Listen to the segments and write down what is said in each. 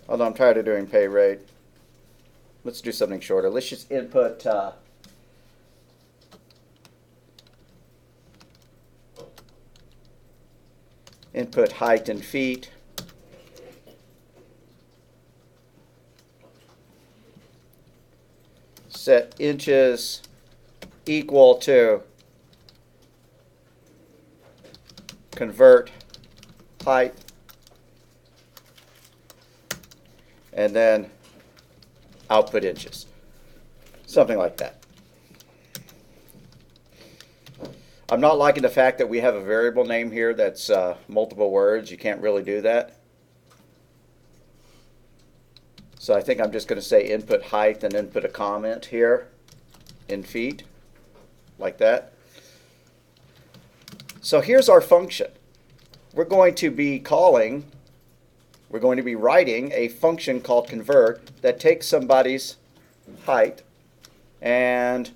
Although I'm tired of doing pay rate. Let's do something shorter. Let's just input input height in feet. Set inches equal to convert height, and then output inches. Something like that. I'm not liking the fact that we have a variable name here that's multiple words. You can't really do that. So I think I'm just going to say input height and then put a comment here in feet, like that. So here's our function. We're going to be writing a function called convert that takes somebody's height and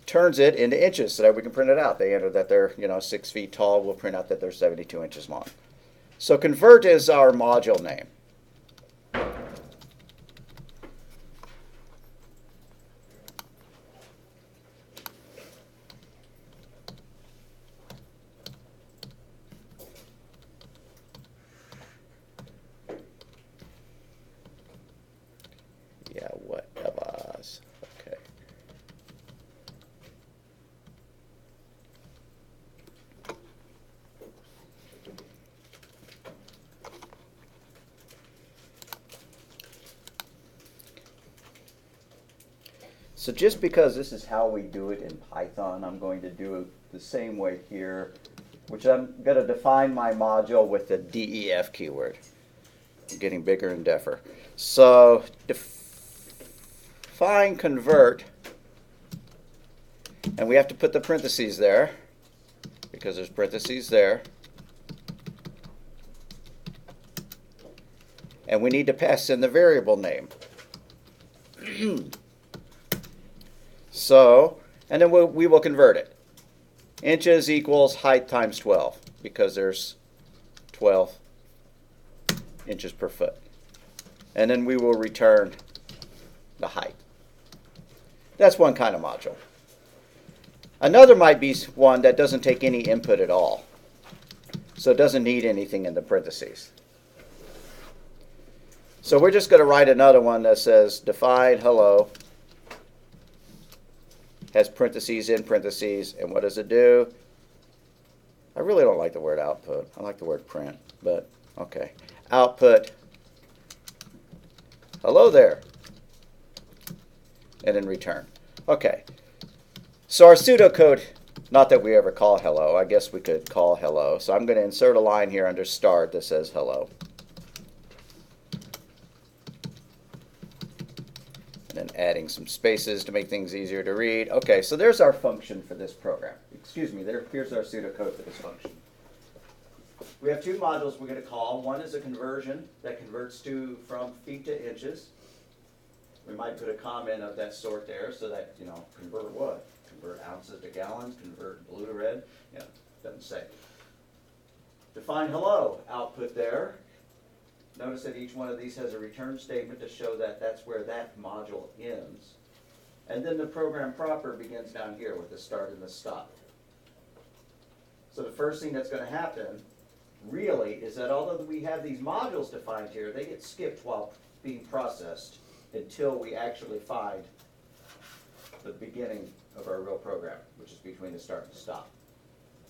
turns it into inches so that we can print it out. They enter that they're 6 feet tall. We'll print out that they're 72 inches long. So convert is our module name. Yeah, whatever. Okay. So just because this is how we do it in Python, I'm going to do it the same way here, which I'm going to define my module with the DEF keyword. I'm getting bigger and deafer. So define convert, and we have to put the parentheses there because there's parentheses there. And we need to pass in the variable name. So, and then we will convert it. Inches equals height times 12 because there's 12 inches per foot. And then we will return the height. That's one kind of module. Another might be one that doesn't take any input at all. So it doesn't need anything in the parentheses. So we're just going to write another one that says define hello, has parentheses in parentheses, and what does it do? I really don't like the word output. I like the word print, but okay. Output hello there, and then return. Okay. So our pseudocode, not that we ever call hello, I guess we could call hello. So I'm going to insert a line here under start that says hello. And then adding some spaces to make things easier to read. Okay, so there's our function for this program. Excuse me, here's our pseudocode for this function. We have two modules we're going to call. One is a conversion that converts from feet to inches. We might put a comment of that sort there so that, convert what? Convert ounces to gallons, convert blue to red. Doesn't say. Define hello, output there. Notice that each one of these has a return statement to show that that's where that module ends. And then the program proper begins down here with the start and the stop. So the first thing that's going to happen, really, is that although we have these modules defined here, they get skipped while being processed until we actually find the beginning of our real program, which is between the start and the stop.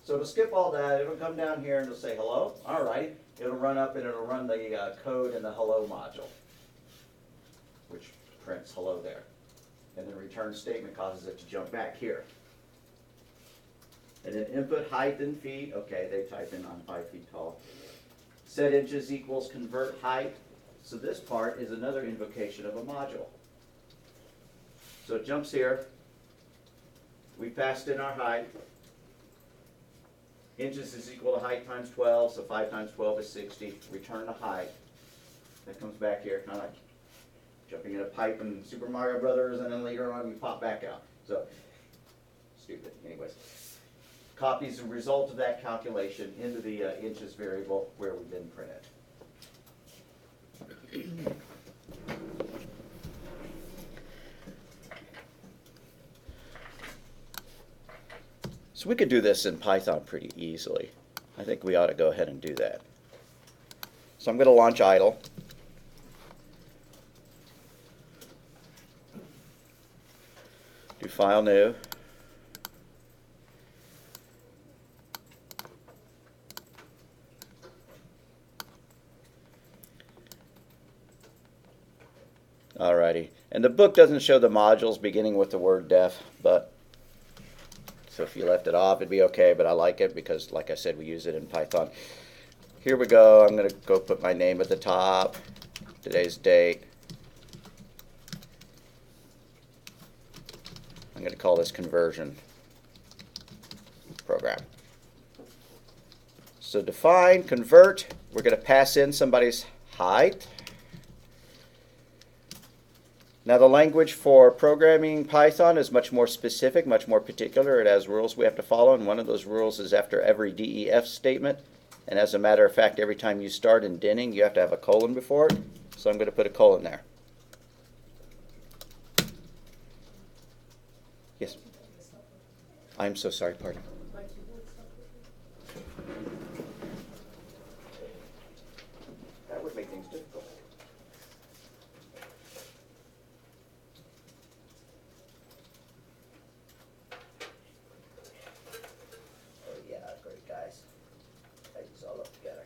So it'll skip all that. It'll come down here and it'll say hello. All right. It'll run up and it'll run the code in the hello module, which prints hello there. And the return statement causes it to jump back here. And then input height in feet. Okay, they type in I'm 5 feet tall. Set inches equals convert height. So this part is another invocation of a module. So it jumps here. We passed in our height. Inches is equal to height times 12, so 5 times 12 is 60. Return the height. That comes back here, kind of like jumping in a pipe in Super Mario Brothers, and then later on you pop back out. So, stupid. Anyways, copies the result of that calculation into the inches variable where we then print it. So we could do this in Python pretty easily. I think we ought to go ahead and do that. So I'm going to launch idle. Do file new. Alrighty. And the book doesn't show the modules beginning with the word def, but so if you left it off, it'd be okay, but I like it because, like I said, we use it in Python. Here we go. I'm going to go put my name at the top, today's date. I'm going to call this conversion program. So define, convert. We're going to pass in somebody's height. Now the language for programming Python is much more specific, much more particular. It has rules we have to follow, and one of those rules is after every DEF statement. And as a matter of fact, every time you start indenting, you have to have a colon before it. So I'm going to put a colon there. Yes? I'm so sorry, pardon. That would make things difficult. Oh yeah, great guys. Type this all up together.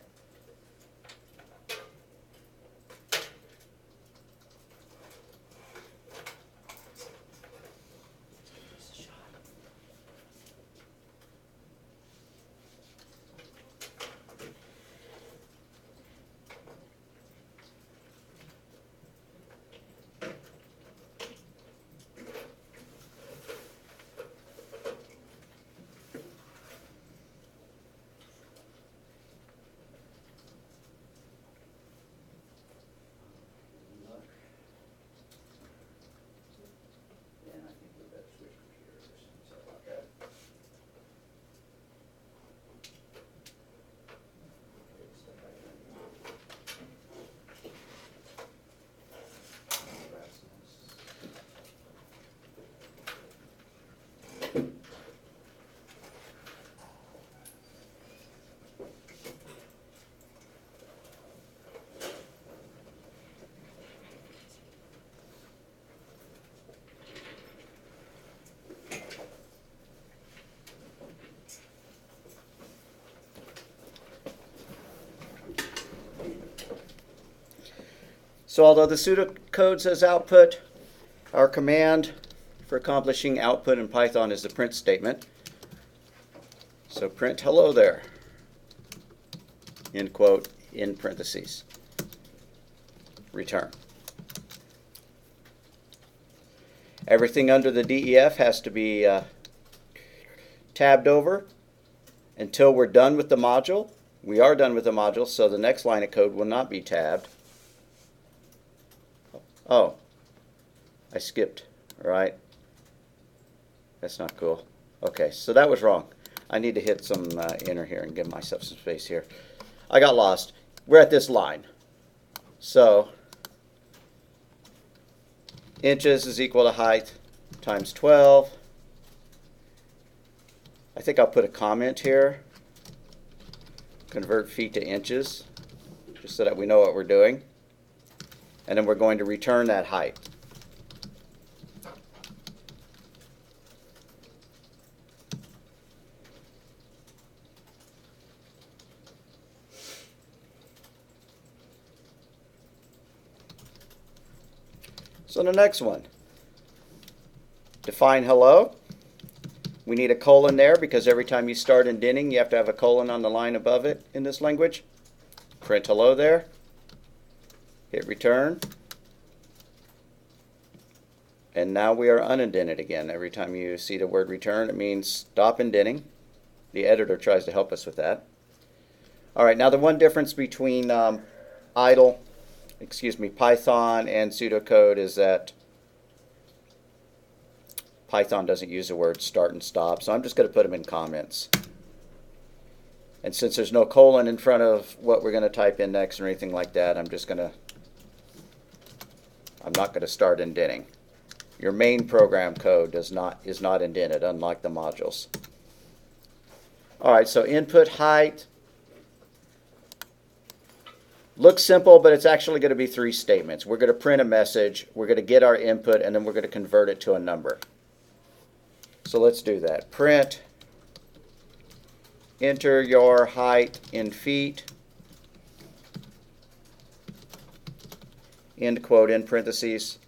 So although the pseudocode says output, our command for accomplishing output in Python is the print statement. So print hello there, end quote, in parentheses, return. Everything under the DEF has to be tabbed over until we're done with the module. We are done with the module, so the next line of code will not be tabbed. Oh, I skipped, right? That's not cool. Okay, so that was wrong. I need to hit some enter here and give myself some space here. I got lost. We're at this line. So inches is equal to height times 12. I think I'll put a comment here. Convert feet to inches, just so that we know what we're doing. And then we're going to return that height. So the next one, define hello. We need a colon there because every time you start indenting, you have to have a colon on the line above it in this language. Print hello there. Hit return. And now we are unindented again. Every time you see the word return, it means stop indenting. The editor tries to help us with that. All right, now the one difference between Python and pseudocode is that Python doesn't use the word start and stop, so I'm just going to put them in comments. And since there's no colon in front of what we're going to type in next or anything like that, I'm just going to I'm not going to start indenting. Your main program code is not indented, unlike the modules. All right, so input height. Looks simple, but it's actually going to be 3 statements. We're going to print a message, we're going to get our input, and then we're going to convert it to a number. So let's do that. Print, enter your height in feet, end quote, in parentheses.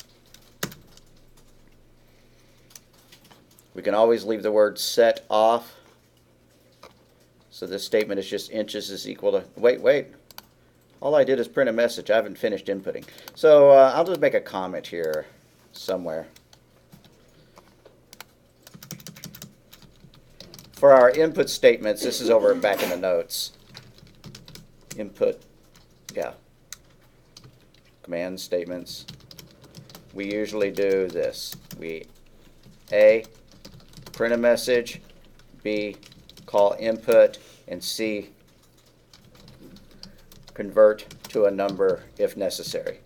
We can always leave the word set off. So this statement is just inches is equal to, wait. All I did is print a message. I haven't finished inputting. So I'll just make a comment here somewhere. For our input statements, this is over back in the notes. Input, yeah. Command statements. We usually do this. We, A, print a message, B, call input, and C, convert to a number if necessary.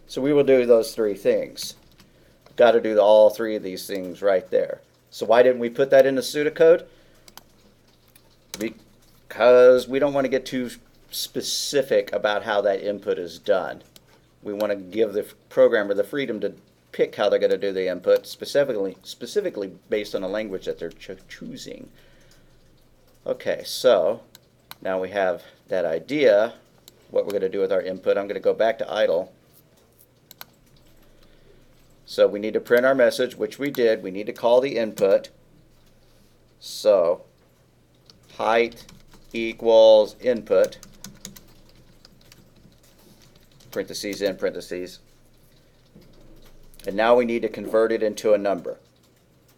So we will do those 3 things. Got to do all 3 of these things right there. So why didn't we put that in the pseudocode? Because we don't want to get too specific about how that input is done. We want to give the programmer the freedom to pick how they're going to do the input, specifically based on the language that they're choosing. Okay, so now we have that idea, what we're going to do with our input. I'm going to go back to idle. So we need to print our message, which we did. We need to call the input. So height equals input, parentheses in parentheses. And now we need to convert it into a number.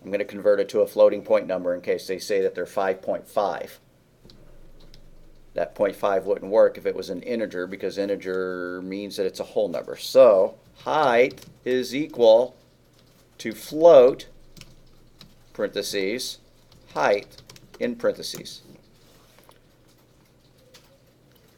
I'm going to convert it to a floating point number in case they say that they're 5.5. That 0.5 wouldn't work if it was an integer, because integer means that it's a whole number. So height is equal to float, parentheses, height in parentheses.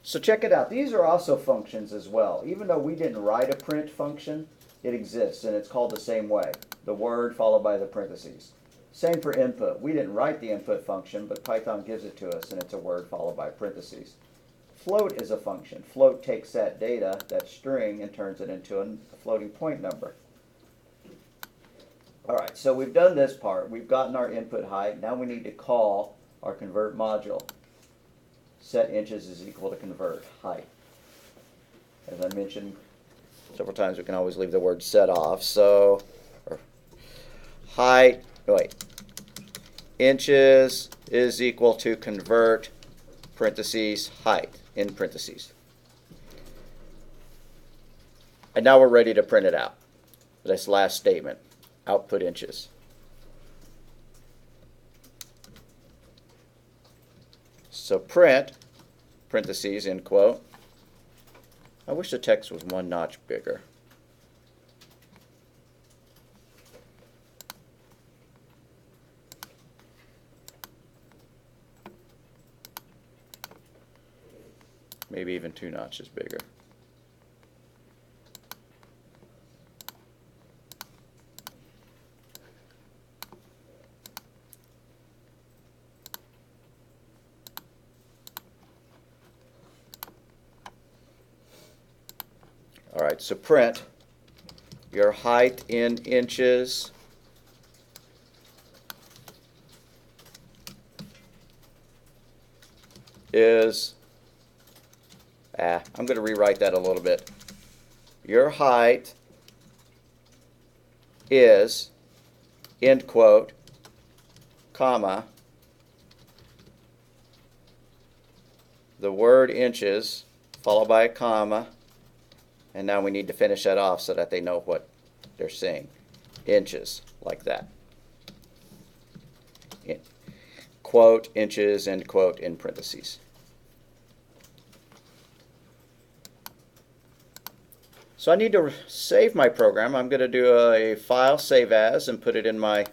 So check it out. These are also functions as well. Even though we didn't write a print function, it exists, and it's called the same way. The word followed by the parentheses. Same for input. We didn't write the input function, but Python gives it to us, and it's a word followed by parentheses. Float is a function. Float takes that data, that string, and turns it into a floating point number. All right, so we've done this part. We've gotten our input height. Now we need to call our convert module. Set inches is equal to convert height. As I mentioned several times, we can always leave the word set off. So height, inches is equal to convert, parentheses, height, in parentheses. And now we're ready to print it out. This last statement, output inches. So print, parentheses, end quote. I wish the text was 1 notch bigger. Maybe even 2 notches bigger. All right, so print your height in inches is, I'm going to rewrite that a little bit. Your height is, end quote, comma, the word inches, followed by a comma, and now we need to finish that off so that they know what they're saying. Inches, like that. Quote, inches, end quote, in parentheses. So I need to save my program. I'm going to do a file save as and put it in my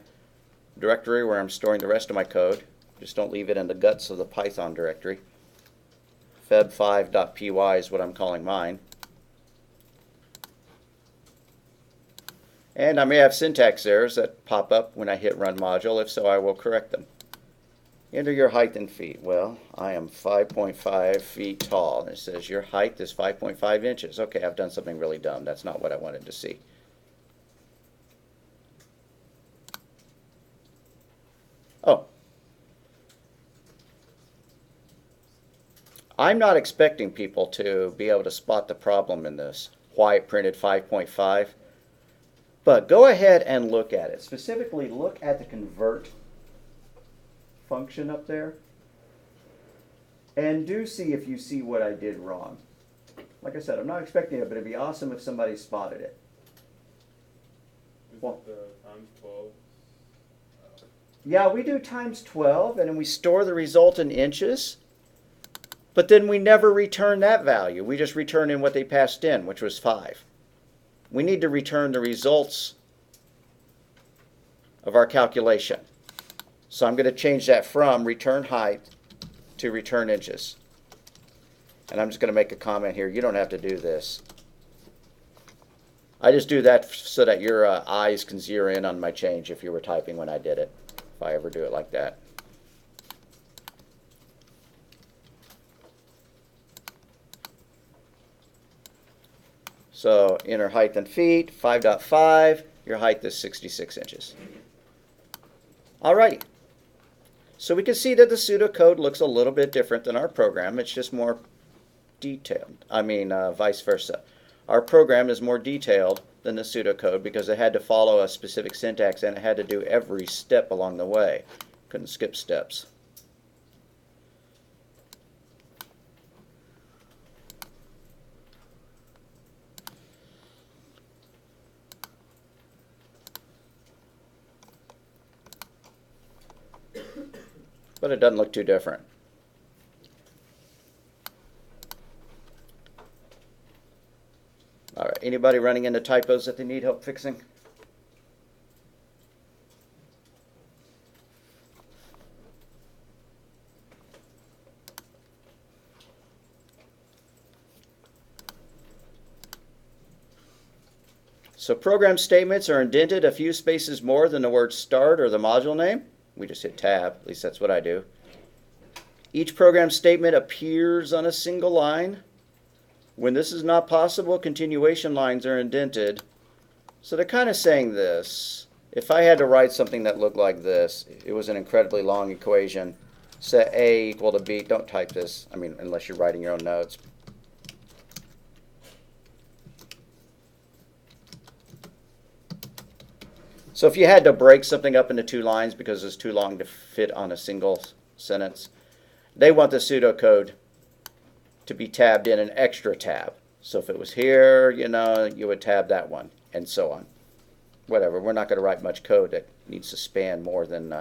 directory where I'm storing the rest of my code. Just don't leave it in the guts of the Python directory. feb5.py is what I'm calling mine. And I may have syntax errors that pop up when I hit Run Module. If so, I will correct them. Enter your height in feet. Well, I am 5.5 feet tall. And it says your height is 5.5 inches. Okay, I've done something really dumb. That's not what I wanted to see. Oh. I'm not expecting people to be able to spot the problem in this, why it printed 5.5. But go ahead and look at it. Specifically, look at the convert function up there. And do see if you see what I did wrong. Like I said, I'm not expecting it, but it'd be awesome if somebody spotted it. Is Well, it the times 12? Yeah, we do times 12, and then we store the result in inches. But then we never return that value. We just return in what they passed in, which was 5. We need to return the results of our calculation. So I'm going to change that from return height to return inches. And I'm just going to make a comment here. You don't have to do this. I just do that so that your eyes can zero in on my change if you were typing when I did it, if I ever do it like that. So enter height in feet, 5.5. Your height is 66 inches. Alrighty. So we can see that the pseudocode looks a little bit different than our program. It's just more detailed. Vice versa. Our program is more detailed than the pseudocode because it had to follow a specific syntax and it had to do every step along the way. Couldn't skip steps. But it doesn't look too different. All right, anybody running into typos that they need help fixing? So program statements are indented a few spaces more than the word start or the module name. We just hit tab, at least that's what I do. Each program statement appears on a single line. When this is not possible, continuation lines are indented. So they're kind of saying this. If I had to write something that looked like this, it was an incredibly long equation. Set A equal to B. Don't type this, unless you're writing your own notes. So if you had to break something up into 2 lines because it's too long to fit on a single sentence, they want the pseudocode to be tabbed in an extra tab. So if it was here, you would tab that one, and so on. Whatever, we're not going to write much code that needs to span more than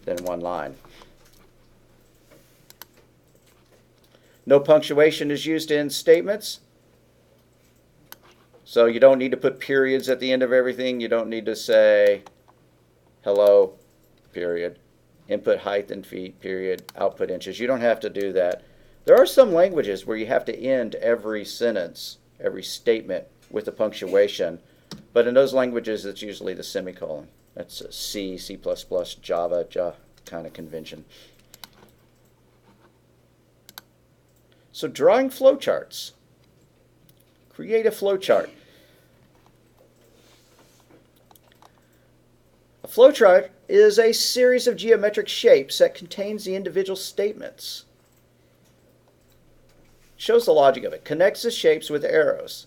1 line. No punctuation is used in statements. So you don't need to put periods at the end of everything. You don't need to say hello, period. Input height in feet, period. Output inches. You don't have to do that. There are some languages where you have to end every sentence, every statement with a punctuation. But in those languages, it's usually the semicolon. That's a C, C++, Java kind of convention. So drawing flowcharts. Create a flowchart. A flowchart is a series of geometric shapes that contains the individual statements. Shows the logic of it. Connects the shapes with arrows.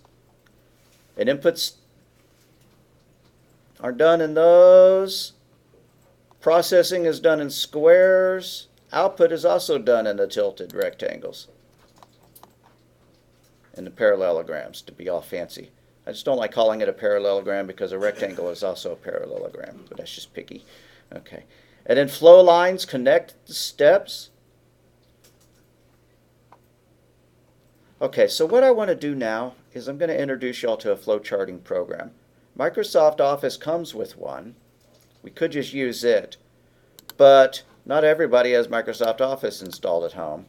And inputs are done in those. Processing is done in squares. Output is also done in the tilted rectangles. And the parallelograms, to be all fancy. I just don't like calling it a parallelogram because a rectangle is also a parallelogram, but that's just picky. Okay. And then flow lines connect the steps. Okay, so what I want to do now is I'm going to introduce you all to a flowcharting program. Microsoft Office comes with one. We could just use it, but not everybody has Microsoft Office installed at home.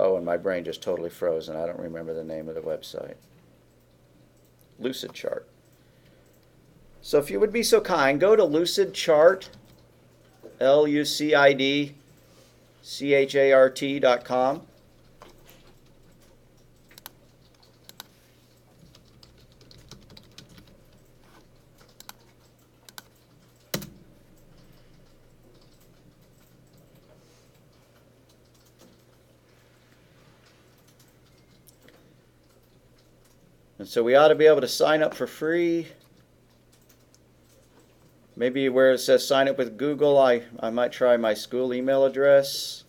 Oh, and my brain just totally froze, and I don't remember the name of the website. Lucid Chart. So if you would be so kind, go to Lucid Chart, LUCIDCHART.com. And so we ought to be able to sign up for free. Maybe where it says sign up with Google, I might try my school email address.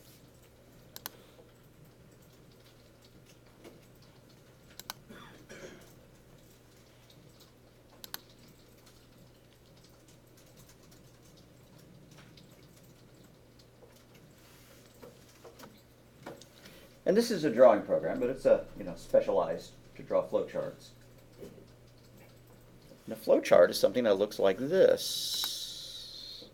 And this is a drawing program, but it's a specialized to draw flowcharts. And a flowchart is something that looks like this.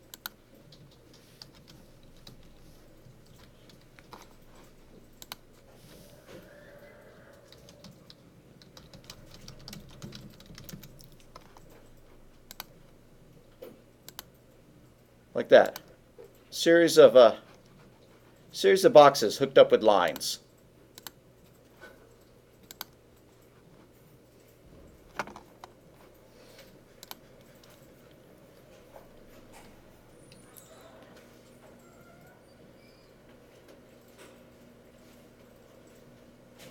Like that. Series of boxes hooked up with lines.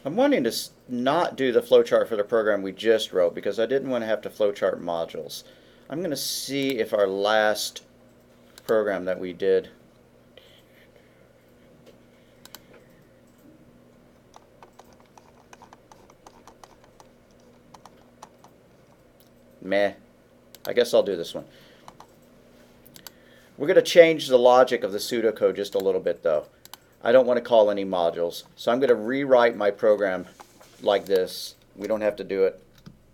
I'm wanting to not do the flowchart for the program we just wrote because I didn't want to have to flowchart modules. I'm going to see if our last program that we did I guess I'll do this one. We're going to change the logic of the pseudocode just a little bit though. I don't want to call any modules, so I'm going to rewrite my program like this. We don't have to do it.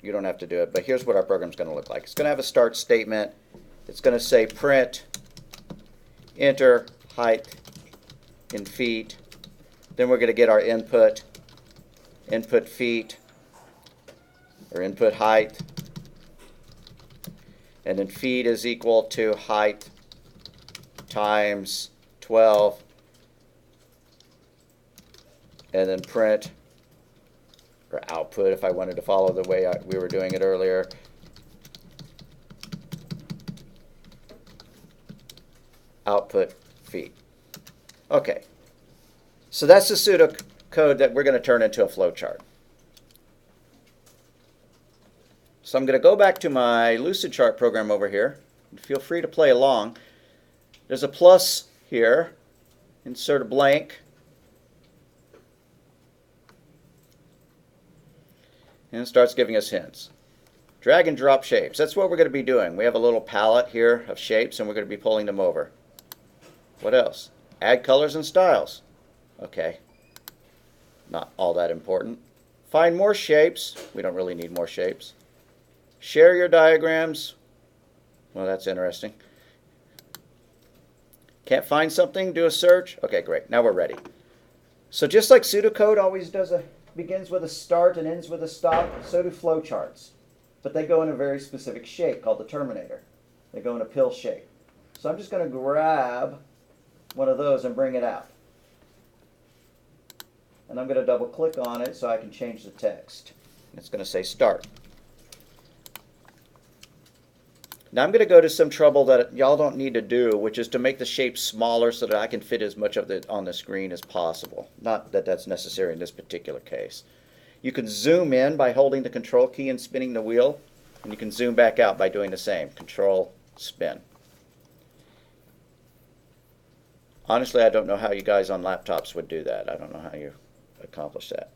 You don't have to do it, but here's what our program's going to look like. It's going to have a start statement. It's going to say print, enter height in feet. Then we're going to get our input feet, or input height. And then feet is equal to height times 12. And then print, or output if I wanted to follow the way we were doing it earlier. Output feet. Okay. So that's the pseudocode that we're going to turn into a flowchart. So I'm going to go back to my Lucid Chart program over here. Feel free to play along. There's a plus here. Insert a blank. And it starts giving us hints. Drag and drop shapes. That's what we're going to be doing. We have a little palette here of shapes, and we're going to be pulling them over. What else? Add colors and styles. Okay. Not all that important. Find more shapes. We don't really need more shapes. Share your diagrams. Well, that's interesting. Can't find something? Do a search. Okay, great. Now we're ready. So just like pseudocode always begins with a start and ends with a stop, so do flowcharts. But they go in a very specific shape called the terminator. They go in a pill shape. So I'm just going to grab one of those and bring it out. And I'm going to double click on it so I can change the text. It's going to say start. Now I'm going to go to some trouble that y'all don't need to do, which is to make the shape smaller so that I can fit as much of it on the screen as possible. Not that that's necessary in this particular case. You can zoom in by holding the control key and spinning the wheel, and you can zoom back out by doing the same. Control, spin. Honestly, I don't know how you guys on laptops would do that. I don't know how you accomplish that.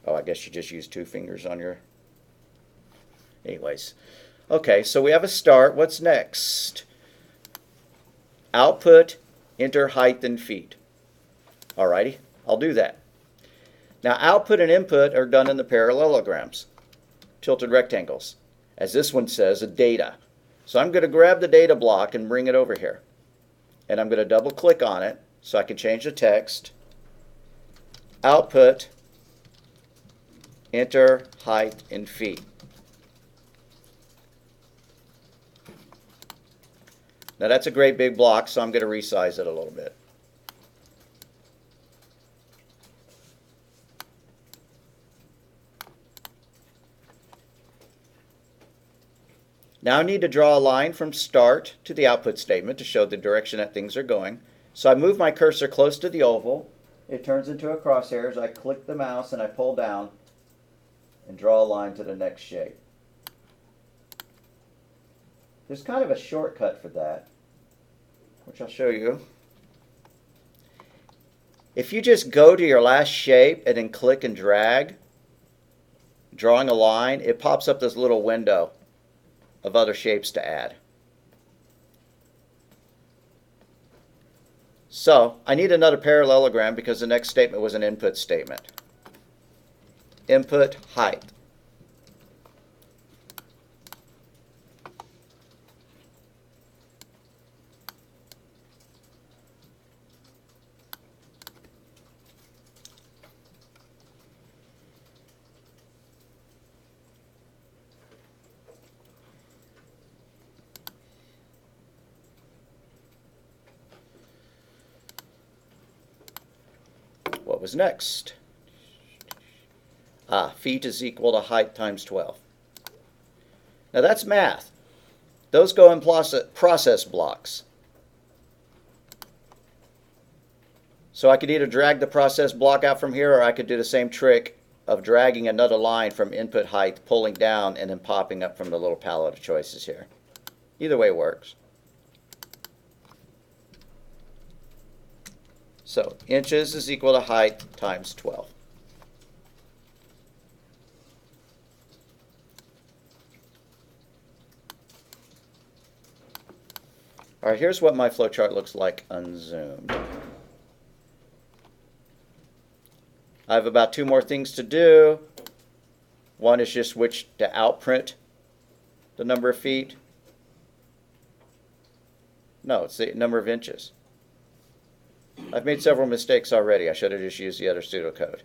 Oh, I guess you just use two fingers on your... Anyways. Okay, so we have a start. What's next? Output, enter height and feet. Alrighty, I'll do that. Now output and input are done in the parallelograms, tilted rectangles. As this one says, a data. So I'm going to grab the data block and bring it over here. And I'm going to double click on it so I can change the text. output, enter height in feet. Now that's a great big block, so I'm going to resize it a little bit. Now I need to draw a line from start to the output statement to show the direction that things are going. So I move my cursor close to the oval. It turns into a crosshairs. I click the mouse and I pull down and draw a line to the next shape. There's kind of a shortcut for that, which I'll show you. If you just go to your last shape and then click and drag, drawing a line, it pops up this little window of other shapes to add. So I need another parallelogram because the next statement was an input statement. Input height. What was next? Feet is equal to height times 12. Now that's math. Those go in process blocks. So I could either drag the process block out from here, or I could do the same trick of dragging another line from input height, pulling down, and then popping up from the little palette of choices here. Either way works. So inches is equal to height times 12. All right, here's what my flowchart looks like unzoomed. I have about 2 more things to do. One is just switch to outprint the number of feet. No, it's the number of inches. I've made several mistakes already. I should have just used the other pseudocode.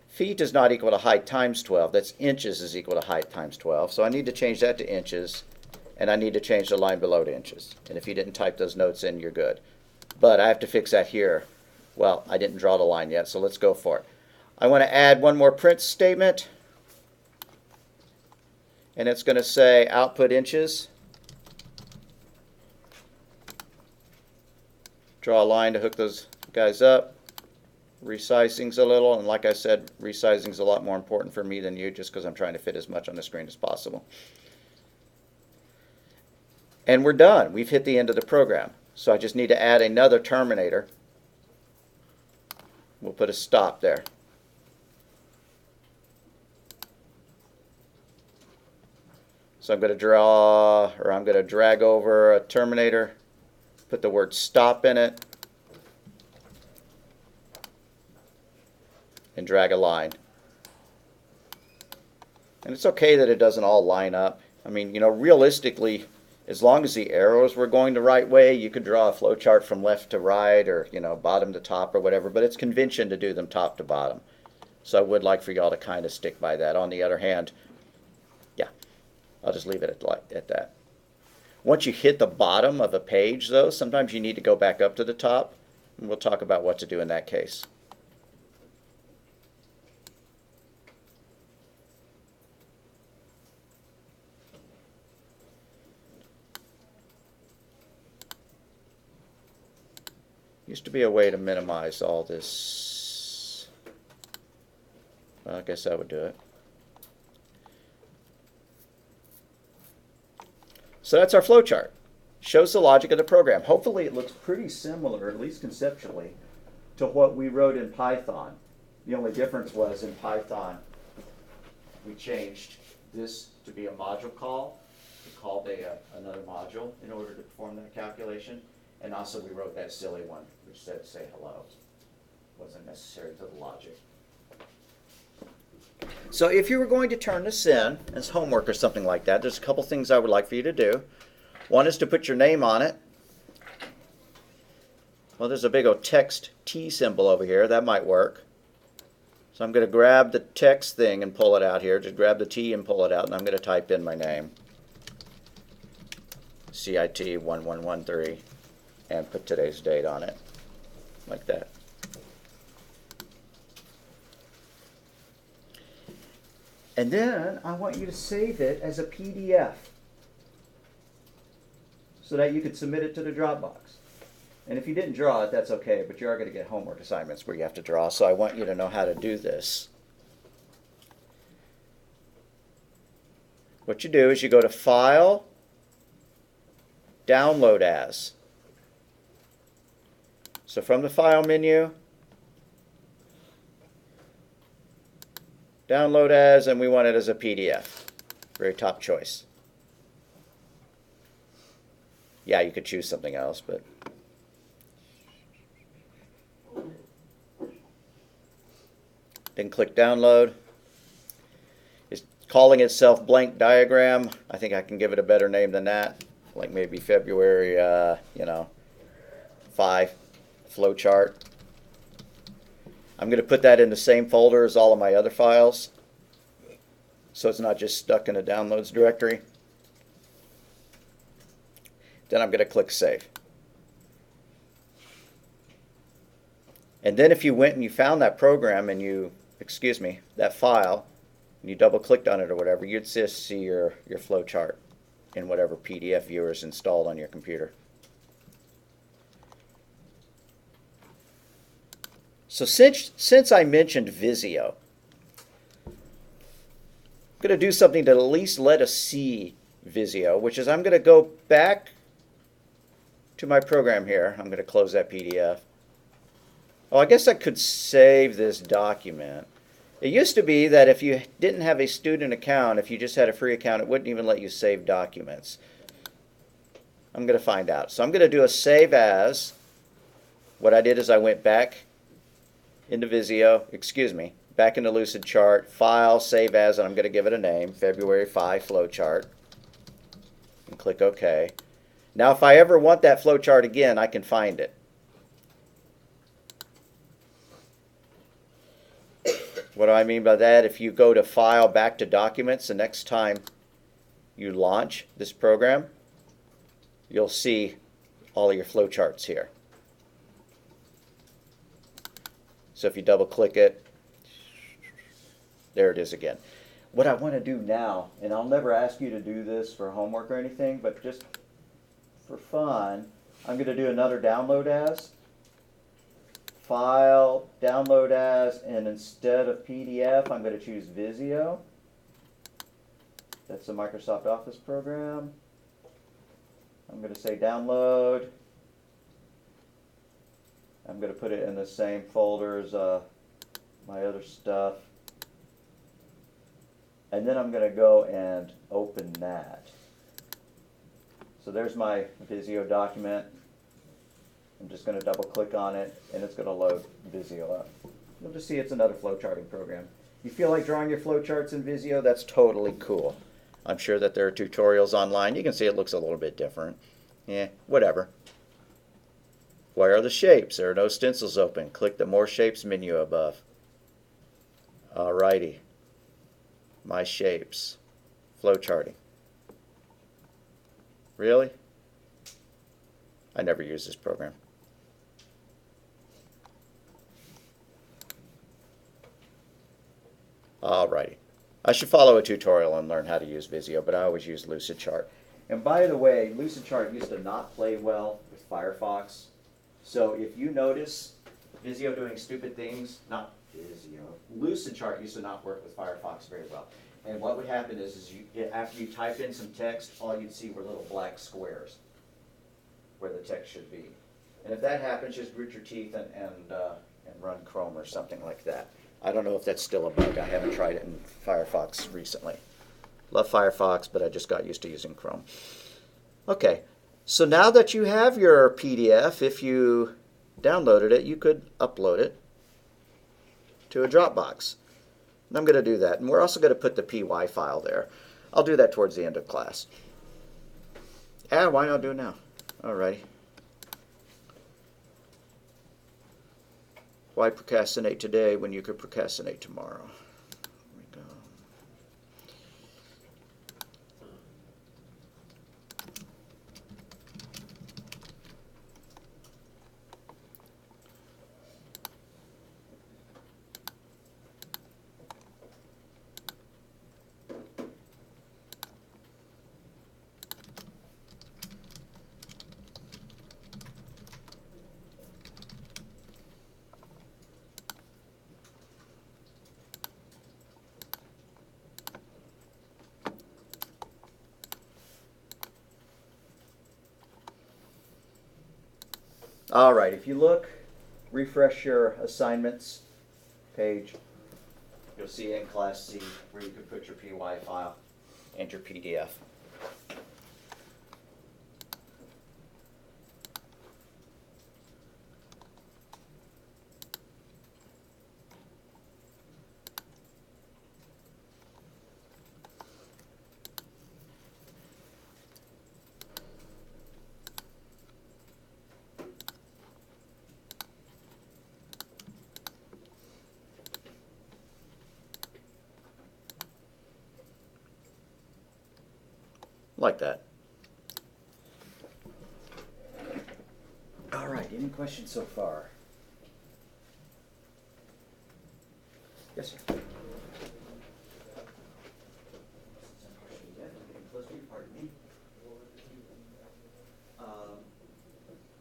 Feet is not equal to height times 12. That's inches is equal to height times 12. So I need to change that to inches, and I need to change the line below to inches. And if you didn't type those notes in, you're good. But I have to fix that here. Well, I didn't draw the line yet, so let's go for it. I want to add one more print statement, and it's going to say output inches. Draw a line to hook those guys up. Resizing's a little, and like I said, resizing's a lot more important for me than you, just because I'm trying to fit as much on the screen as possible. And we're done. We've hit the end of the program. So I just need to add another terminator. We'll put a stop there. So I'm going to drag over a terminator, put the word stop in it, and drag a line. And it's okay that it doesn't all line up. I mean, realistically, as long as the arrows were going the right way, you could draw a flowchart from left to right, or bottom to top or whatever, but it's convention to do them top to bottom. So I would like for y'all to kind of stick by that. On the other hand, yeah, I'll just leave it at that. Once you hit the bottom of a page, though, sometimes you need to go back up to the top, and we'll talk about what to do in that case. Used to be a way to minimize all this. Well, I guess that would do it. So that's our flowchart. Shows the logic of the program. Hopefully it looks pretty similar, at least conceptually, to what we wrote in Python. The only difference was in Python, we changed this to be a module call. We called another module in order to perform that calculation. And also we wrote that silly one, which said say hello. Wasn't necessary to the logic. So if you were going to turn this in as homework or something like that, there's a couple things I would like for you to do. One is to put your name on it. Well, there's a big old text T symbol over here. That might work. So I'm going to grab the text thing and pull it out here. Just grab the T and pull it out, and I'm going to type in my name, CIT1113, and put today's date on it, like that. And then I want you to save it as a PDF so that you could submit it to the Dropbox. And if you didn't draw it, that's okay, but you are going to get homework assignments where you have to draw, so I want you to know how to do this. What you do is you go to File, Download As. So from the File menu, Download As, and we want it as a PDF. Very top choice. Yeah, you could choose something else, but... Then click Download. It's calling itself Blank Diagram. I think I can give it a better name than that. Like maybe February, 5 Flowchart. I'm going to put that in the same folder as all of my other files, so it's not just stuck in a downloads directory. Then I'm going to click Save. And then if you went and you found that program and that file, and you double clicked on it or whatever, you'd just see your flowchart in whatever PDF viewer is installed on your computer. So since I mentioned Visio, I'm going to do something to at least let us see Visio, which is I'm going to go back to my program here. I'm going to close that PDF. Oh, I guess I could save this document. It used to be that if you didn't have a student account, if you just had a free account, it wouldn't even let you save documents. I'm going to find out. So I'm going to do a Save As. What I did is I went back into Visio, back into Lucidchart, File, Save As, and I'm going to give it a name, February 5 Flowchart, and click OK. Now if I ever want that flowchart again, I can find it. What do I mean by that? If you go to File, back to Documents, the next time you launch this program, you'll see all of your flowcharts here. So if you double click it, there it is again. What I want to do now, and I'll never ask you to do this for homework or anything, but just for fun, I'm going to do another Download As. File, Download As, and instead of PDF, I'm going to choose Visio. That's a Microsoft Office program. I'm going to say Download. I'm going to put it in the same folder as my other stuff. And then I'm going to go and open that. So there's my Visio document. I'm just going to double click on it, and it's going to load Visio up. You'll just see it's another flowcharting program. You feel like drawing your flowcharts in Visio? That's totally cool. I'm sure that there are tutorials online. You can see it looks a little bit different. Yeah, whatever. Where are the shapes? There are no stencils open. Click the More Shapes menu above. Alrighty. My shapes. Flowcharting. Really? I never use this program. Alrighty. I should follow a tutorial and learn how to use Visio, but I always use Lucidchart. And by the way, Lucidchart used to not play well with Firefox. So if you notice Visio doing stupid things, not Visio, Lucidchart used to not work with Firefox very well. And what would happen is after you type in some text, all you'd see were little black squares where the text should be. And if that happens, just grit your teeth and run Chrome or something like that. I don't know if that's still a bug. I haven't tried it in Firefox recently. Love Firefox, but I just got used to using Chrome. Okay, so now that you have your PDF, if you downloaded it, you could upload it to a Dropbox. And I'm going to do that. And we're also going to put the PY file there. I'll do that towards the end of class. And why not do it now? Alrighty. Why procrastinate today when you could procrastinate tomorrow? Here we go. All right, if you look, refresh your assignments page, you'll see in Class C where you can put your PY file and your PDF. Like that. All right, any questions so far? Yes, sir.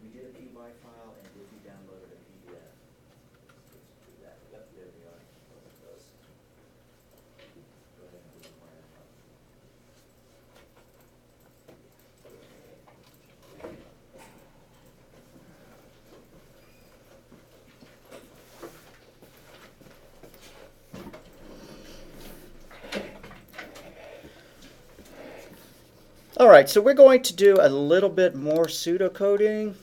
We did a PY file and did we download a PDF? Do that. Yep, there we are. Go ahead and do the file. All right, so we're going to do a little bit more pseudocoding.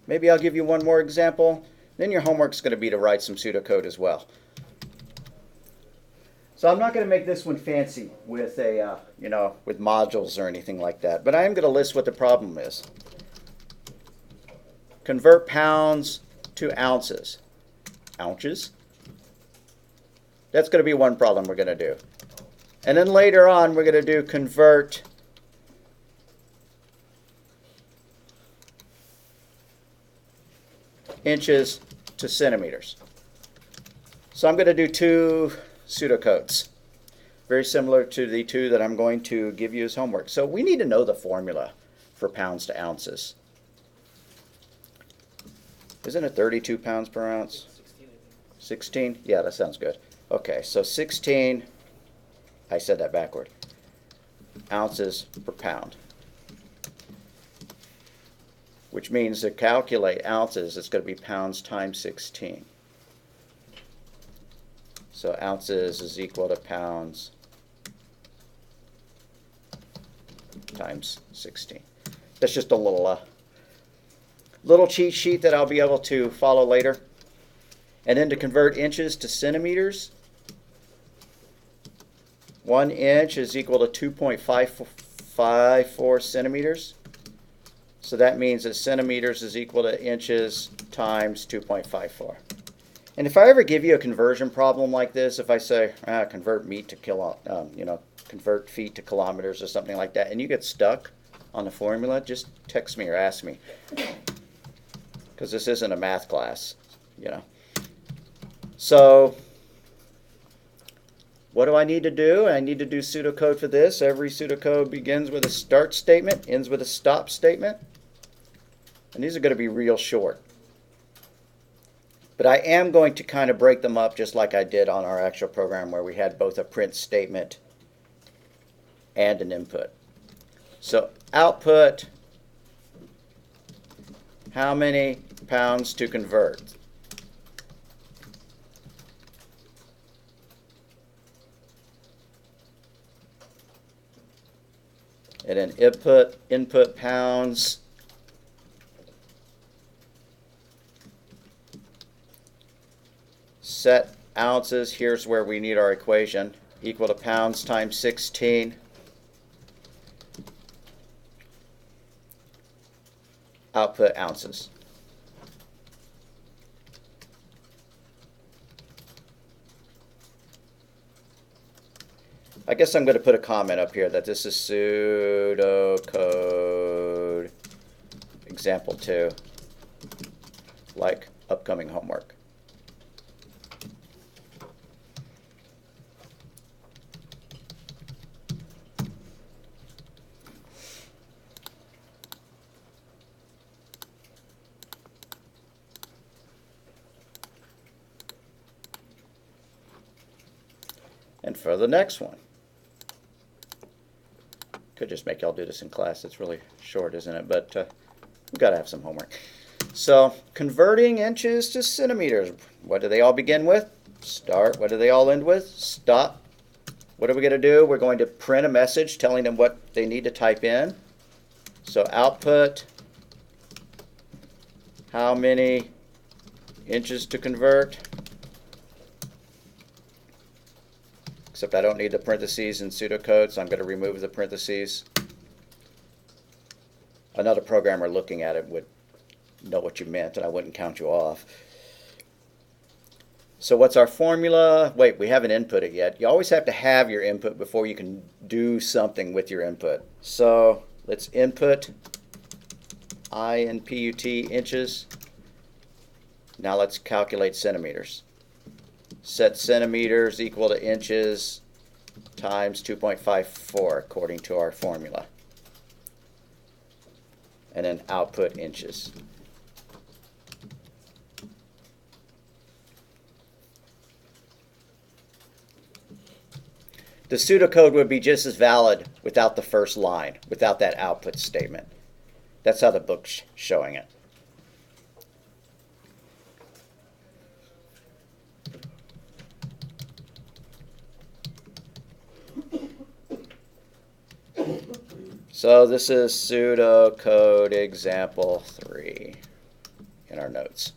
Maybe I'll give you one more example. Then your homework's going to be to write some pseudocode as well. So I'm not going to make this one fancy with a, with modules or anything like that. But I am going to list what the problem is. Convert pounds to ounces. Ounces? That's going to be one problem we're going to do. And then later on, we're going to do convert inches to centimeters. So I'm going to do two pseudocodes, very similar to the two that I'm going to give you as homework. So we need to know the formula for pounds to ounces. Isn't it 32 pounds per ounce? 16? Yeah, that sounds good. Okay, so 16... I said that backward. Ounces per pound. Which means to calculate ounces, it's going to be pounds times 16. So ounces is equal to pounds times 16. That's just a little cheat sheet that I'll be able to follow later. And then to convert inches to centimeters, 1 inch is equal to 2.54 centimeters. So that means that centimeters is equal to inches times 2.54. And if I ever give you a conversion problem like this, if I say, convert meat to convert feet to kilometers or something like that, and you get stuck on the formula, just text me or ask me. Because this isn't a math class, So what do I need to do? I need to do pseudocode for this. Every pseudocode begins with a start statement, ends with a stop statement. And these are going to be real short. But I am going to kind of break them up just like I did on our actual program where we had both a print statement and an input. So output, how many pounds to convert? And then input pounds. Set ounces, here's where we need our equation, equal to pounds times 16. Output ounces. guess I'm going to put a comment up here that this is pseudocode example 2, like upcoming homework. And for the next one, could just make y'all do this in class. It's really short, isn't it? But we've got to have some homework. So converting inches to centimeters. What do they all begin with? Start. What do they all end with? Stop. What are we going to do? We're going to print a message telling them what they need to type in. So output, how many inches to convert. Except I don't need the parentheses in pseudocode, so I'm going to remove the parentheses. Another programmer looking at it would know what you meant, and I wouldn't count you off. So what's our formula? Wait, we haven't input it yet. You always have to have your input before you can do something with your input. So let's input INPUT inches. Now let's calculate centimeters. Set centimeters equal to inches times 2.54 according to our formula. And then output inches. The pseudocode would be just as valid without the first line, without that output statement. That's how the book's showing it. So this is pseudocode example 3 in our notes.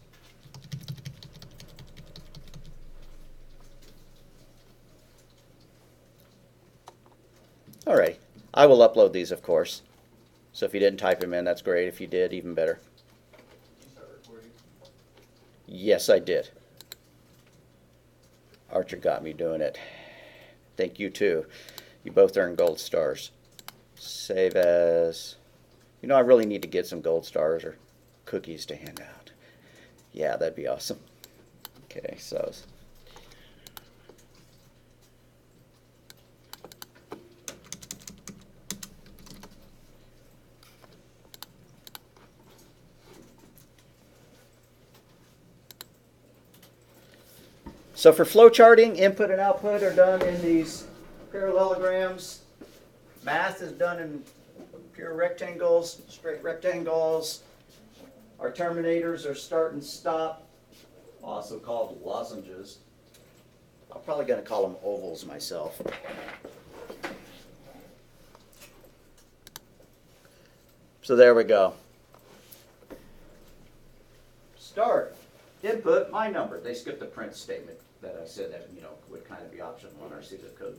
All right, I will upload these, of course. So if you didn't type them in, that's great. If you did, even better. Did you start recording? Yes, I did. Archer got me doing it. Thank you, too. You both earned gold stars. Save as. You know, I really need to get some gold stars or cookies to hand out. Yeah, that'd be awesome. Okay, so. So for flowcharting, input and output are done in these parallelograms. Math is done in pure rectangles, straight rectangles. Our terminators are start and stop, also called lozenges. I'm probably going to call them ovals myself. So there we go. Start. Input my number. They skipped the print statement that I said that, would kind of be optional on our pseudocode.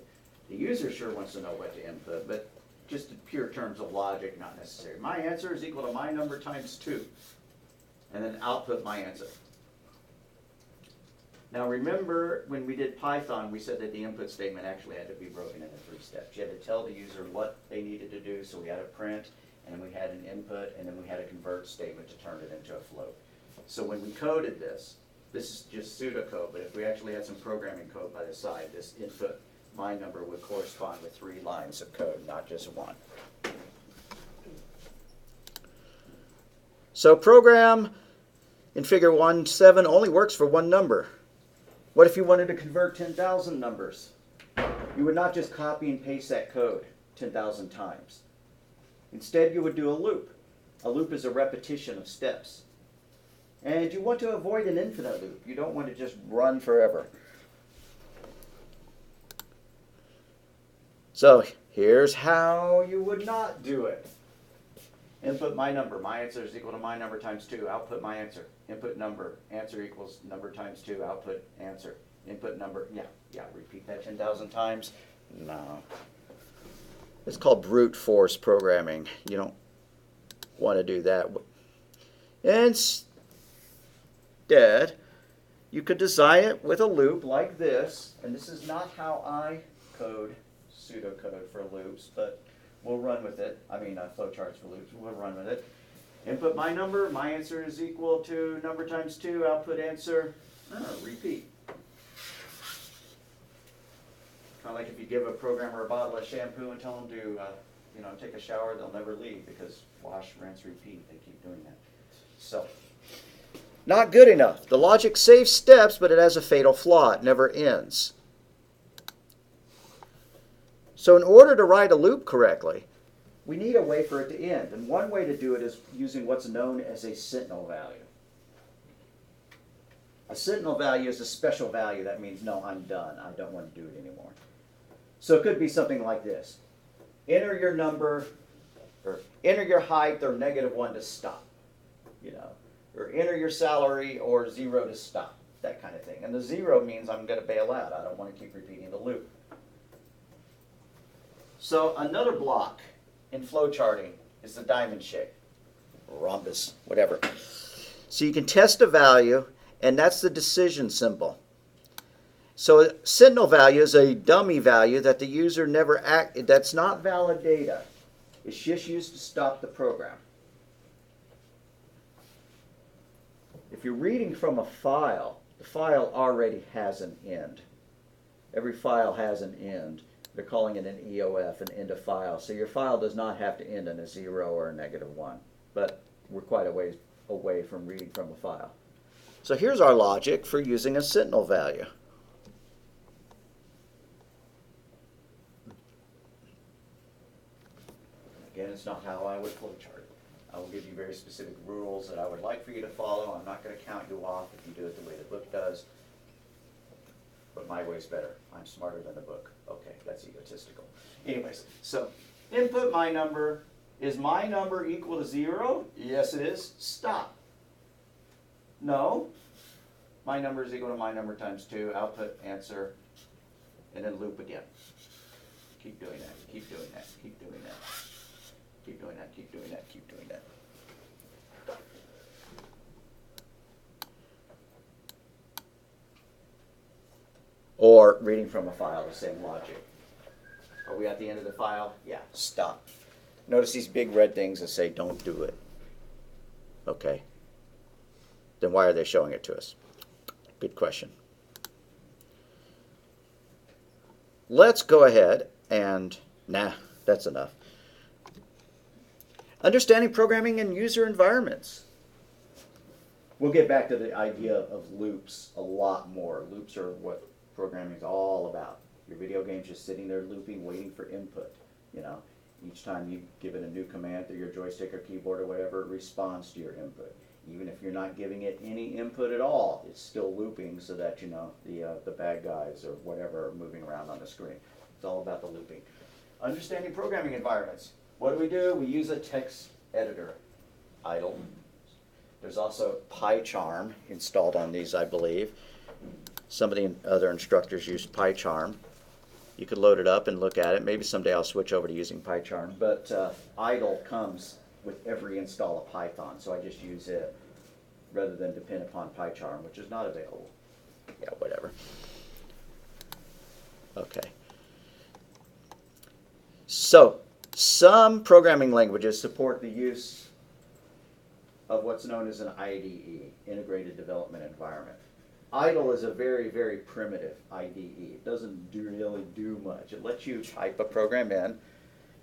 The user sure wants to know what to input, but just in pure terms of logic, not necessary. My answer is equal to my number times 2. And then output my answer. Now remember, when we did Python, we said that the input statement actually had to be broken into 3 steps. You had to tell the user what they needed to do, so we had a print, and we had an input, and then we had a convert statement to turn it into a float. So when we coded this is just pseudocode, but if we actually had some programming code by the side, this input, my number, would correspond with 3 lines of code, not just 1. So program in figure 1.7 only works for one number. What if you wanted to convert 10,000 numbers? You would not just copy and paste that code 10,000 times. Instead, you would do a loop. A loop is a repetition of steps. And you want to avoid an infinite loop. You don't want to just run forever. So here's how you would not do it. Input my number. My answer is equal to my number times 2. Output my answer. Input number. Answer equals number times 2. Output answer. Input number. Yeah. Repeat that 10,000 times. No. It's called brute force programming. You don't want to do that. Instead, you could design it with a loop like this. And this is not how I code pseudocode for loops, but we'll run with it. I mean, flowcharts for loops. We'll run with it. Input my number. My answer is equal to number times 2. Output answer. Repeat. Kind of like if you give a programmer a bottle of shampoo and tell them to, take a shower, they'll never leave because wash, rinse, repeat. They keep doing that. So, not good enough. The logic saves steps, but it has a fatal flaw. It never ends. So in order to write a loop correctly, we need a way for it to end. And one way to do it is using what's known as a sentinel value. A sentinel value is a special value. That means, no, I'm done. I don't want to do it anymore. So it could be something like this. Enter your number, or enter your height, or -1 to stop. Or enter your salary, or 0 to stop. That kind of thing. And the 0 means I'm going to bail out. I don't want to keep repeating the loop. So another block in flowcharting is the diamond shape, rhombus, whatever. So you can test a value, and that's the decision symbol. So a sentinel value is a dummy value that the user never that's not valid data. It's just used to stop the program. If you're reading from a file, the file already has an end. Every file has an end. They're calling it an EOF, an end of file. So your file does not have to end in a 0 or a -1. But we're quite a ways away from reading from a file. So here's our logic for using a sentinel value. Again, it's not how I would flowchart it. I will give you very specific rules that I would like for you to follow. I'm not going to count you off if you do it the way the book does. But my way's better. I'm smarter than the book. Okay, that's egotistical. Anyways, so input my number. Is my number equal to 0? Yes, it is. Stop. No. My number is equal to my number times 2. Output answer. And then loop again. Keep doing that. Keep doing that. Keep doing that. Keep doing that. Keep doing that. Keep doing that. Or reading from a file, the same logic. Are we at the end of the file? Yeah, stop. Notice these big red things that say don't do it. Okay. Then why are they showing it to us? Good question. Let's go ahead and, that's enough. Understanding programming in user environments. We'll get back to the idea of loops a lot more. Loops are what programming is all about. Your video game's just sitting there looping, waiting for input. Each time you give it a new command through your joystick or keyboard or whatever, it responds to your input. Even if you're not giving it any input at all, it's still looping so that the bad guys or whatever are moving around on the screen. It's all about the looping. Understanding programming environments. What do? We use a text editor, idle. There's also PyCharm installed on these, I believe. Some of the other instructors use PyCharm. You could load it up and look at it. Maybe someday I'll switch over to using PyCharm. But idle comes with every install of Python, so I just use it rather than depend upon PyCharm, which is not available. Yeah, whatever. Okay. So, some programming languages support the use of what's known as an IDE, Integrated Development Environment. Idle is a very, very primitive IDE. It doesn't really do much. It lets you type a program in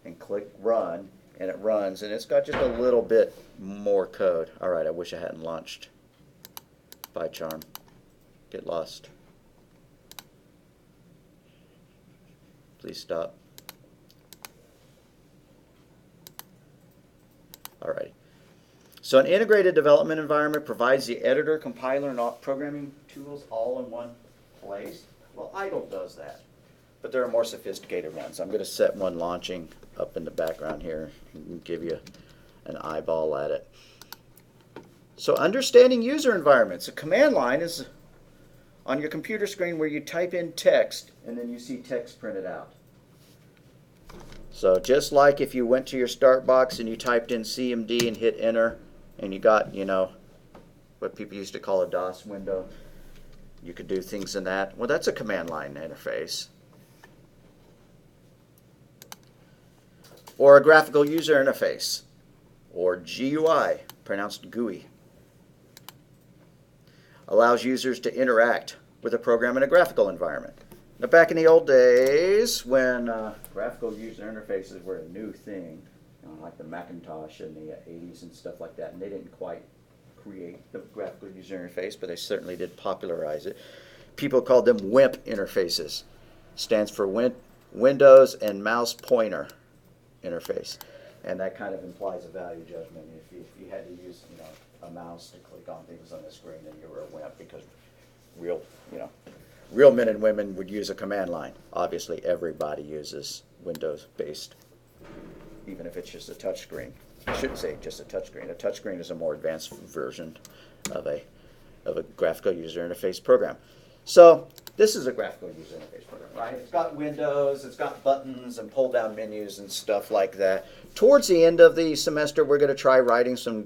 and click run, and it runs, and it's got just a little bit more code. All right, I wish I hadn't launched PyCharm. Get lost. Please stop. All right. So an integrated development environment provides the editor, compiler, and all programming tools all in one place. Well, idle does that, but there are more sophisticated ones. I'm going to set one launching up in the background here and give you an eyeball at it. So understanding user environments. A command line is on your computer screen where you type in text and then you see text printed out. So just like if you went to your start box and you typed in CMD and hit enter and you got, what people used to call a DOS window, you could do things in that. Well, that's a command line interface. or a graphical user interface, or GUI, pronounced GUI. Allows users to interact with a program in a graphical environment. Now, back in the old days, when graphical user interfaces were a new thing, like the Macintosh in the 80s and stuff like that, and they didn't quite create the graphical user interface, but they certainly did popularize it. People called them WIMP interfaces. Stands for Windows and Mouse Pointer Interface. And that kind of implies a value judgment. If you had to use, a mouse to click on things on the screen, then you were a WIMP, because real men and women would use a command line. Obviously, everybody uses Windows-based, even if it's just a touch screen. I shouldn't say just a touch screen. A touch screen is a more advanced version of a graphical user interface program. So this is a graphical user interface program, right? It's got windows, it's got buttons and pull-down menus and stuff like that. Towards the end of the semester, we're going to try writing some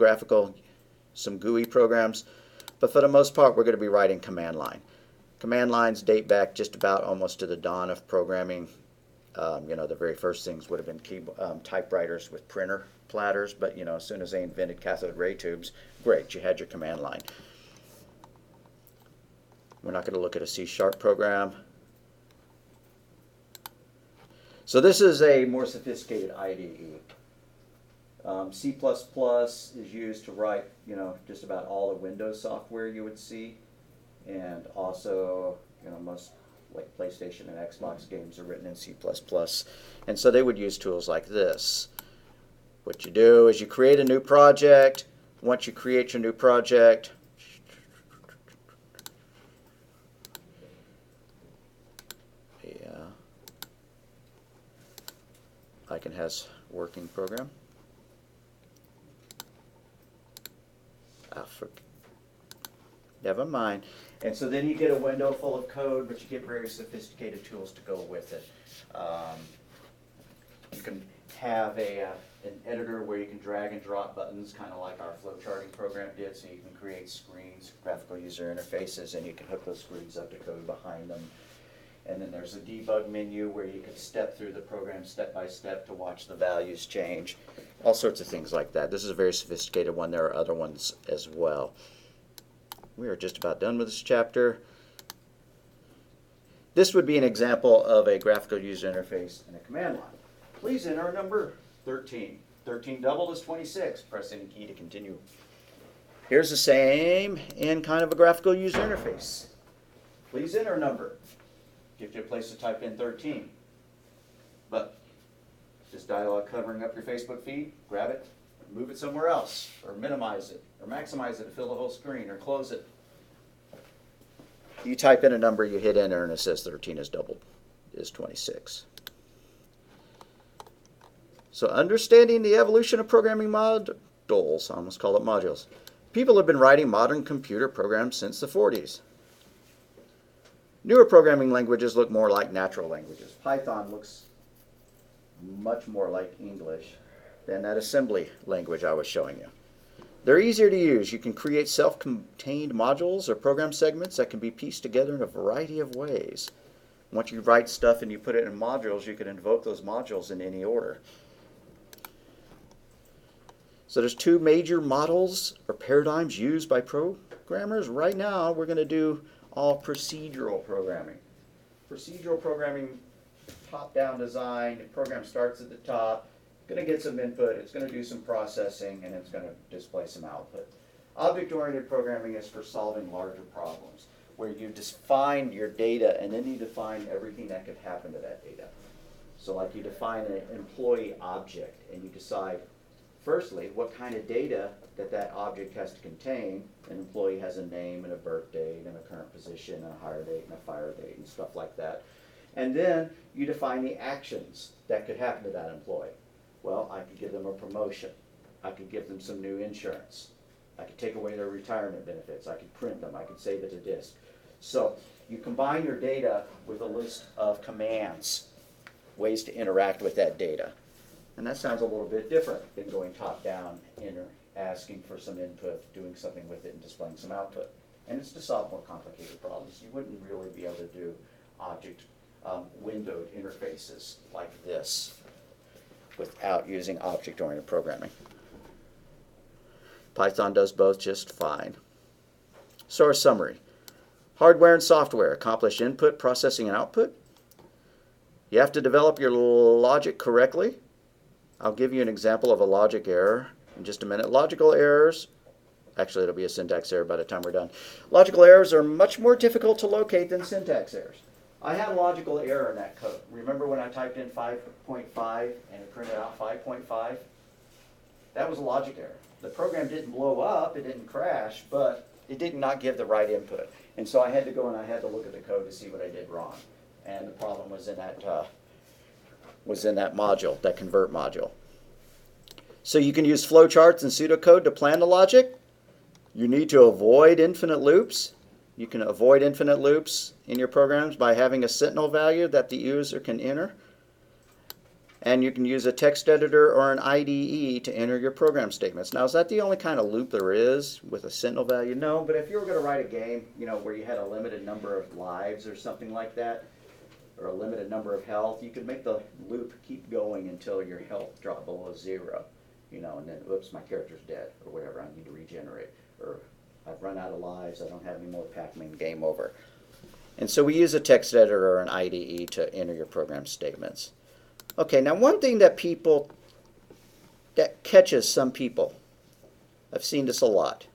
GUI programs, but for the most part, we're going to be writing command line. Command lines date back just about almost to the dawn of programming. The very first things would have been typewriters with printer platters, but as soon as they invented cathode ray tubes, great, you had your command line. We're not going to look at a C# program. So this is a more sophisticated IDE. C++ is used to write, just about all the Windows software you would see, and also, most like PlayStation and Xbox games are written in C++, and so they would use tools like this. What you do is you create a new project. Once you create your new project, Icon has working program. Never mind. And so then you get a window full of code, but you get very sophisticated tools to go with it. You can have an editor where you can drag and drop buttons, kind of like our Flowcharting program did, so you can create screens, graphical user interfaces, and you can hook those screens up to code behind them. And then there's a debug menu where you can step through the program step by step to watch the values change. All sorts of things like that. This is a very sophisticated one. There are other ones as well. We are just about done with this chapter. This would be an example of a graphical user interface and a command line. Please enter number 13. 13 doubled is 26. Press any key to continue. Here's the same in kind of a graphical user interface. Please enter a number. Gives you a place to type in 13. But this dialog covering up your Facebook feed, grab it, move it somewhere else, or minimize it, or maximize it to fill the whole screen, or close it. You type in a number, you hit enter, and it says 13 is doubled, is 26. So understanding the evolution of programming modules, I almost call it modules. People have been writing modern computer programs since the 40s. Newer programming languages look more like natural languages. Python looks much more like English than that assembly language I was showing you. They're easier to use. You can create self-contained modules or program segments that can be pieced together in a variety of ways. Once you write stuff and you put it in modules, you can invoke those modules in any order. So there's two major models or paradigms used by programmers. Right now, we're going to do all procedural programming. Procedural programming, top-down design. The program starts at the top, going to get some input, it's going to do some processing, and it's going to display some output. Object-oriented programming is for solving larger problems, where you define your data and then you define everything that could happen to that data. So like you define an employee object and you decide, firstly, what kind of data that object has to contain. An employee has a name and a birth date and a current position and a hire date and a fire date and stuff like that. And then you define the actions that could happen to that employee. Well, I could give them a promotion. I could give them some new insurance. I could take away their retirement benefits. I could print them. I could save it to disk. So you combine your data with a list of commands, ways to interact with that data. And that sounds a little bit different than going top down and asking for some input, doing something with it, and displaying some output. And it's to solve more complicated problems. You wouldn't really be able to do object windowed interfaces like this. without using object-oriented programming. Python does both just fine. So our summary. Hardware and software accomplish input, processing, and output. You have to develop your logic correctly. I'll give you an example of a logic error in just a minute. Logical errors, actually it'll be a syntax error by the time we're done. Logical errors are much more difficult to locate than syntax errors. I had a logical error in that code. Remember when I typed in 5.5 and it printed out 5.5? That was a logic error. The program didn't blow up, it didn't crash, but it did not give the right input. And so I had to go and I had to look at the code to see what I did wrong. And the problem was in that module, that convert module. So you can use flowcharts and pseudocode to plan the logic. You need to avoid infinite loops. You can avoid infinite loops in your programs by having a sentinel value that the user can enter. And you can use a text editor or an IDE to enter your program statements. Now, is that the only kind of loop there is with a sentinel value? No, but if you were going to write a game, where you had a limited number of lives or something like that, or a limited number of health, you could make the loop keep going until your health dropped below 0. And then, oops, my character's dead, or whatever, I need to regenerate. Or I've run out of lives, I don't have any more Pac-Man, game over. And so we use a text editor or an IDE to enter your program statements. Okay, now one thing that catches some people, I've seen this a lot,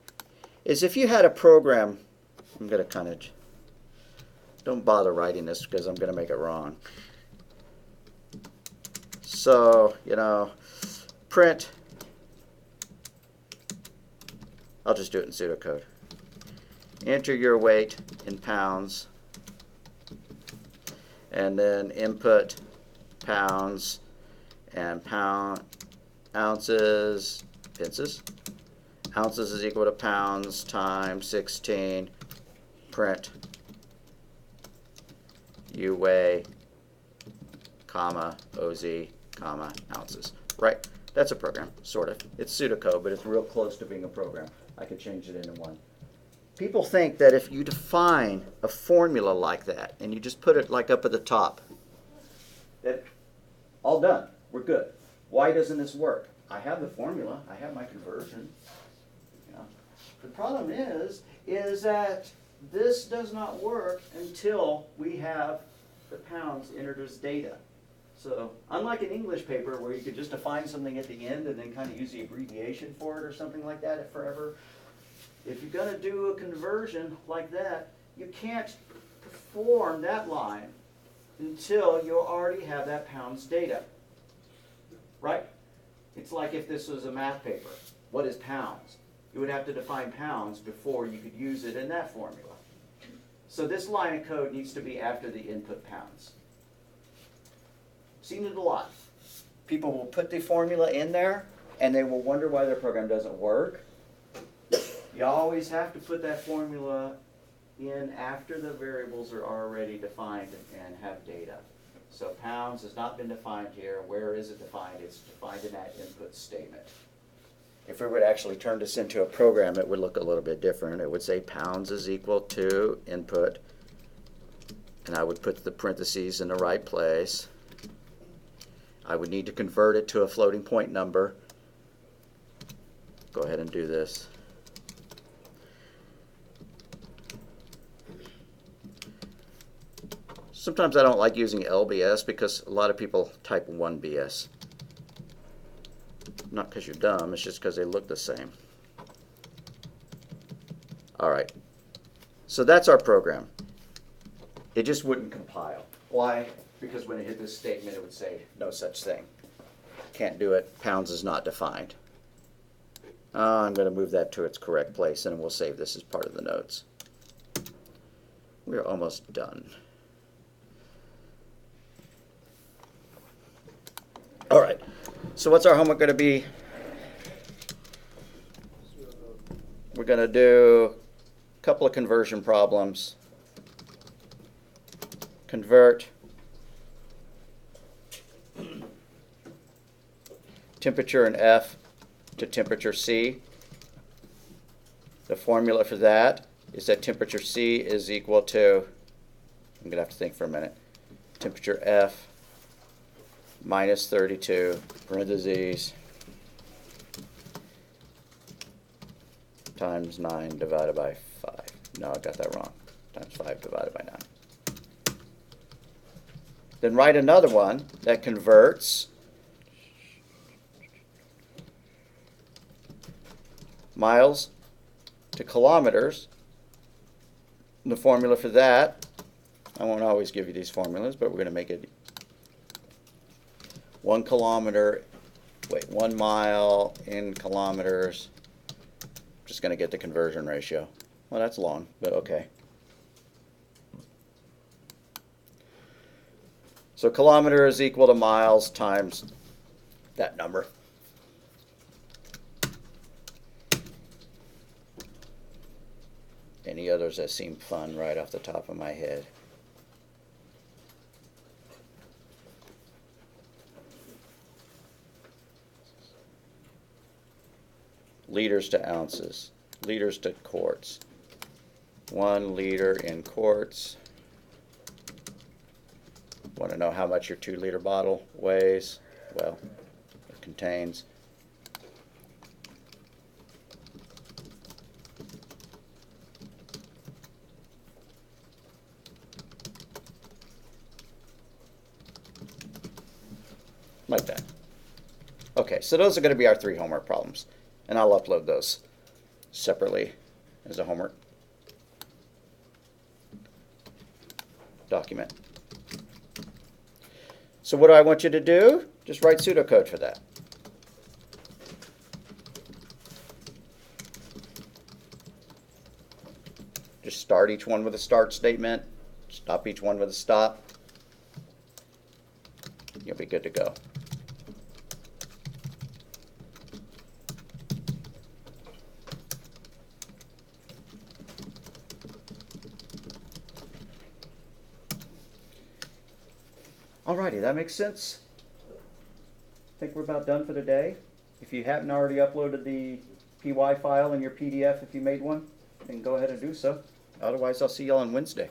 is if you had a program, I'm going to don't bother writing this because I'm going to make it wrong. So, print, I'll just do it in pseudocode. Enter your weight in pounds, and then input pounds and ounces, pences. Ounces is equal to pounds times 16. Print. You weigh, comma, OZ, comma, ounces. Right? That's a program, sort of. It's pseudocode, but it's real close to being a program. I could change it into one. People think that if you define a formula like that and you just put it like up at the top, that all done, we're good. Why doesn't this work? I have the formula, I have my conversion. The problem is that this does not work until we have the pounds entered as data. So unlike an English paper where you could just define something at the end and then kind of use the abbreviation for it or something like that forever, if you're going to do a conversion like that, you can't perform that line until you already have that pounds data. Right? It's like if this was a math paper. What is pounds? You would have to define pounds before you could use it in that formula. So this line of code needs to be after the input pounds. Seen it a lot. People will put the formula in there and they will wonder why their program doesn't work. You always have to put that formula in after the variables are already defined and have data. So pounds has not been defined here. Where is it defined? It's defined in that input statement. If we were to actually turn this into a program, it would look a little bit different. It would say pounds is equal to input, and I would put the parentheses in the right place. I would need to convert it to a floating point number. Go ahead and do this. Sometimes I don't like using LBS because a lot of people type 1BS. Not because you're dumb, it's just because they look the same. All right. So that's our program. It just wouldn't compile. Why? Because when it hit this statement, it would say no such thing. Can't do it. Pounds is not defined. I'm going to move that to its correct place, and we'll save this as part of the notes. We're almost done. All right. So what's our homework going to be? We're going to do a couple of conversion problems. Convert temperature in F to temperature C. The formula for that is that temperature C is equal to, I'm going to have to think for a minute, temperature F minus 32, parentheses, times 9 divided by 5. No, I got that wrong. Times 5 divided by 9. Then write another one that converts miles to kilometers. And the formula for that, I won't always give you these formulas, but we're going to make it 1 mile in kilometers. Just going to get the conversion ratio. Well, that's long, but okay. So kilometer is equal to miles times that number. Any others that seem fun right off the top of my head? Liters to ounces, liters to quarts. 1 liter in quarts. Want to know how much your 2-liter bottle weighs? Well, it contains like that. Okay, so those are going to be our 3 homework problems, and I'll upload those separately as a homework document. So what do I want you to do? Just write pseudocode for that. Just start each one with a start statement, stop each one with a stop. You'll be good to go. Alrighty, that makes sense. I think we're about done for the day. If you haven't already uploaded the PY file in your PDF, if you made one, then go ahead and do so. Otherwise, I'll see you all on Wednesday.